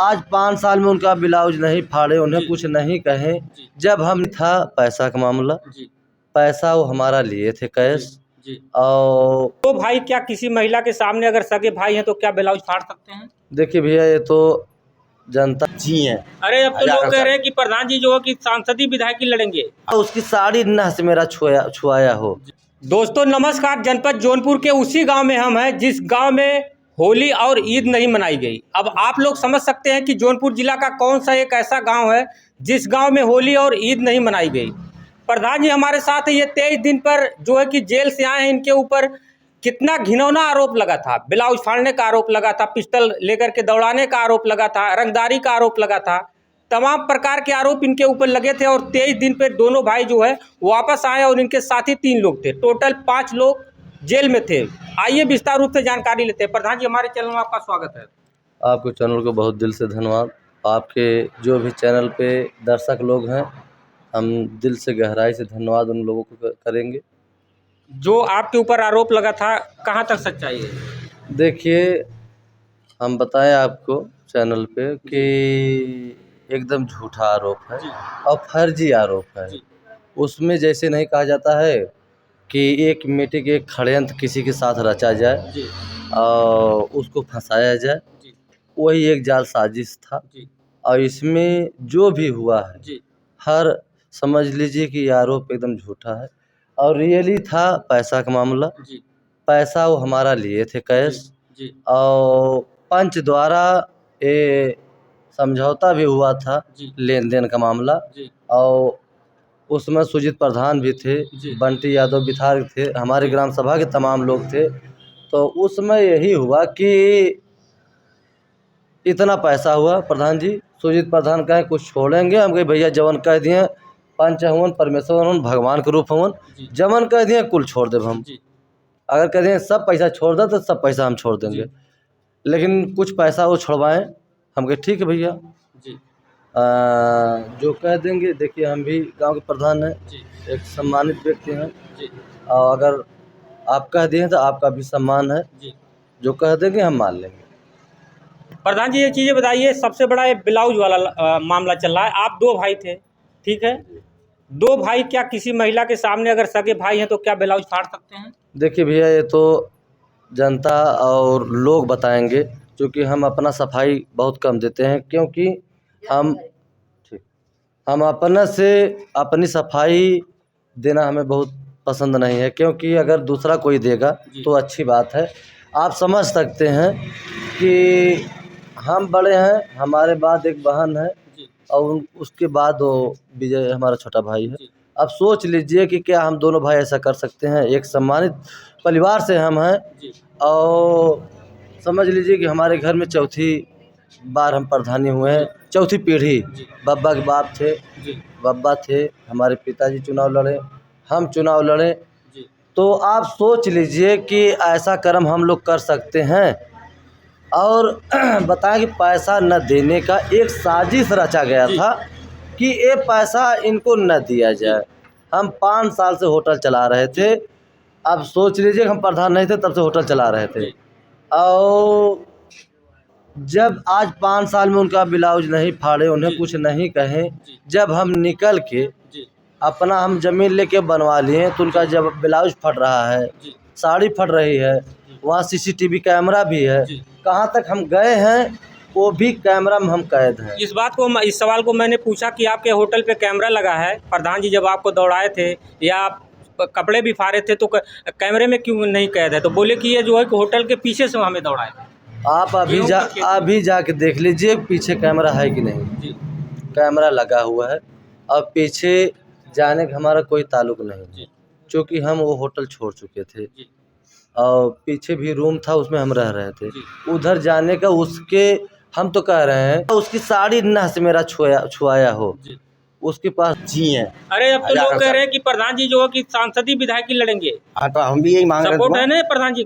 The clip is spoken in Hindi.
आज 5 साल में उनका ब्लाउज नहीं फाड़े, उन्हें कुछ नहीं कहे। जब हम था पैसा का मामला, पैसा वो हमारा लिए थे कैश। और तो भाई क्या किसी महिला के सामने अगर सगे भाई हैं तो क्या ब्लाउज फाड़ सकते हैं? देखिए भैया, ये तो जनता जी है। अरे अब तो लोग कह रहे हैं कि प्रधान जी जो है कि सांसदीय विधायकी लड़ेंगे। उसकी साड़ी नह से मेरा छुआया हो। दोस्तों नमस्कार, जनपद जौनपुर के उसी गांव में हम हैं जिस गांव में होली और ईद नहीं मनाई गई। अब आप लोग समझ सकते हैं कि जौनपुर जिला का कौन सा एक ऐसा गांव है जिस गांव में होली और ईद नहीं मनाई गई। प्रधान जी हमारे साथ है। ये 23 दिन पर जो है कि जेल से आए हैं। इनके ऊपर कितना घिनौना आरोप लगा था, ब्लाउज फाड़ने का आरोप लगा था, पिस्टल लेकर के दौड़ाने का आरोप लगा था, रंगदारी का आरोप लगा था, तमाम प्रकार के आरोप इनके ऊपर लगे थे। और 23 दिन पे दोनों भाई जो है वापस आए और इनके साथी 3 लोग थे। टोटल 5 लोग जेल में थे। आइए विस्तार रूप से जानकारी लेते हैं। प्रधान जी हमारे चैनल में आपका स्वागत है। आपके चैनल को बहुत दिल से धन्यवाद। आपके जो भी चैनल पे दर्शक लोग हैं, हम दिल से गहराई से धन्यवाद उन लोगों को करेंगे। जो आपके ऊपर आरोप लगा था कहाँ तक सच्चाई है? देखिए, हम बताएं आपको चैनल पे कि एकदम झूठा आरोप है और फर्जी आरोप है। उसमें जैसे नहीं कहा जाता है कि एक मीटिंग, एक षड्यंत्र किसी के साथ रचा जाए और उसको फंसाया जाए, वही एक जाल साजिश था। और इसमें जो भी हुआ है, हर समझ लीजिए कि ये आरोप एकदम झूठा है और रियली था पैसा का मामला। पैसा वो हमारा लिए थे कैश। और पंच द्वारा ये समझौता भी हुआ था, लेन देन का मामला। और उसमें सुजीत प्रधान भी थे, बंटी यादव विधायक थे, हमारे ग्राम सभा के तमाम लोग थे। तो उसमें यही हुआ कि इतना पैसा हुआ। प्रधान जी सुजीत प्रधान कहे कुछ छोड़ेंगे, हम कहे भैया जवन कह दिए पंच हवन, परमेश्वर हवन, भगवान के रूप हवन, जवन कह दिए कुल छोड़ देव हम। अगर कह दिए सब पैसा छोड़ दे तो सब पैसा हम छोड़ देंगे, लेकिन कुछ पैसा वो छुड़वाएं। हम कहे ठीक है भैया, जो कह देंगे। देखिए, हम भी गांव के प्रधान हैं, एक सम्मानित व्यक्ति हैं, और अगर आप कह दिए तो आपका भी सम्मान है। जो कह देंगे हम मान लेंगे। प्रधान जी ये चीज़ें बताइए, सबसे बड़ा ये ब्लाउज वाला मामला चल रहा है। आप 2 भाई थे, ठीक है? 2 भाई क्या किसी महिला के सामने अगर सगे भाई हैं तो क्या ब्लाउज फाड़ सकते हैं? देखिए भैया, ये तो जनता और लोग बताएंगे, क्योंकि हम अपना सफाई बहुत कम देते हैं। क्योंकि हम अपने से अपनी सफाई देना हमें बहुत पसंद नहीं है। क्योंकि अगर दूसरा कोई देगा तो अच्छी बात है। आप समझ सकते हैं कि हम बड़े हैं, हमारे बाद एक बहन है और उसके बाद वो विजय हमारा छोटा भाई है। अब सोच लीजिए कि क्या हम दोनों भाई ऐसा कर सकते हैं? एक सम्मानित परिवार से हम हैं और समझ लीजिए कि हमारे घर में चौथी बार हम प्रधानी हुए हैं, चौथी पीढ़ी। बब्बा के बाप थे, बब्बा थे, हमारे पिताजी चुनाव लड़े, हम चुनाव लड़े। तो आप सोच लीजिए कि ऐसा कर्म हम लोग कर सकते हैं। और बताएं कि पैसा न देने का एक साजिश रचा गया था कि ये पैसा इनको न दिया जाए। हम 5 साल से होटल चला रहे थे। अब सोच लीजिए हम प्रधान नहीं थे तब से होटल चला रहे थे। और जब आज 5 साल में उनका ब्लाउज नहीं फाड़े, उन्हें कुछ नहीं कहे, जब हम निकल के अपना हम ज़मीन लेके बनवा लिए, तो उनका जब ब्लाउज फट रहा है, साड़ी फट रही है, वहाँ सीसीटीवी कैमरा भी है। कहाँ तक हम गए हैं वो भी कैमरा में हम कैद हैं। इस सवाल को मैंने पूछा कि आपके होटल पे कैमरा लगा है, प्रधान जी जब आपको दौड़ाए थे या आप कपड़े भी फाड़े थे तो कैमरे में क्यों नहीं कैद है? तो बोले कि ये जो है कि होटल के पीछे से हमें दौड़ाए। आप अभी जाके देख लीजिए पीछे कैमरा है कि नहीं। कैमरा लगा हुआ है और पीछे जाने का हमारा कोई ताल्लुक नहीं, क्योंकि हम वो होटल छोड़ चुके थे। और पीछे भी रूम था, उसमें हम रह रहे थे। उधर जाने का उसके हम तो कह रहे हैं उसकी साड़ी नह से मेरा छुआया हो, उसके पास जी है। अरे अब तो लोग कह रहे हैं कि प्रधान जी जो है कि सांसदीय विधायकी लड़ेंगे। हाँ, तो हम भी यही मांग रहे हैं। सपोर्ट है ना प्रधान जी?